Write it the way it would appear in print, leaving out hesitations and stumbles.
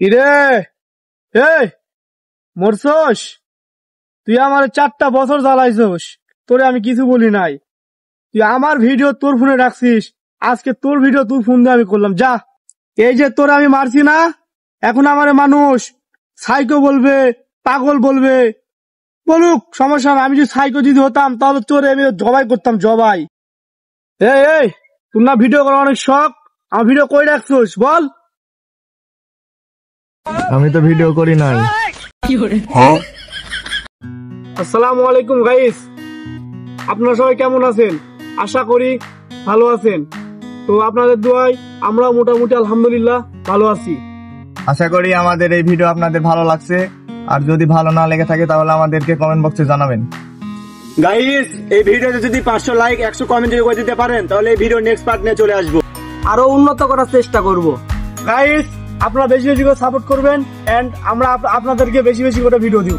কিরে এই মরছস? তুই আমার 4টা বছর জ্বালাইছস, তোরে আমি কিছু বলি নাই। তুই আমার ভিডিও তোর ফোনে রাখছিস, আজকে তোর ভিডিও তোর ফোন দিয়ে আমি করলাম। যা, এই যে তোর আমি মারছি না, এখন আমার মানুষ সাইকো বলবে, পাগল বলবে, বলুক, সমস্যা না। আমি যদি সাইকো যদি হতাম তাহলে তোরে আমি জবাই করতাম, জবাই। এই তোর না ভিডিও করার অনেক শখ, আমার ভিডিও কই রাখছিস বল? আমি তো ভিডিও করি নাই। আসসালামু আলাইকুম গাইস, আপনারা সবাই কেমন আছেন? আশা করি ভালো আছেন। তো আপনাদের দোয়ায় আমরা মোটামুটি আলহামদুলিল্লাহ ভালো আছি। আশা করি আমাদের এই ভিডিও আপনাদের ভালো লাগছে, আর যদি ভালো না লেগে থাকে তাহলে আমাদেরকে কমেন্ট বক্সে জানাবেন। গাইস, এই ভিডিওতে যদি 500 লাইক 100 কমেন্ট যদি করে দিতে পারেন তাহলে এই ভিডিও নেক্সট পার্ট নিয়ে চলে আসবো, আরো উন্নত করার চেষ্টা করব। গাইস, আপনারা বেশি বেশি করে সাপোর্ট করবেন এন্ড আমরা আপনাদেরকে বেশি বেশি করে ভিডিও দিব।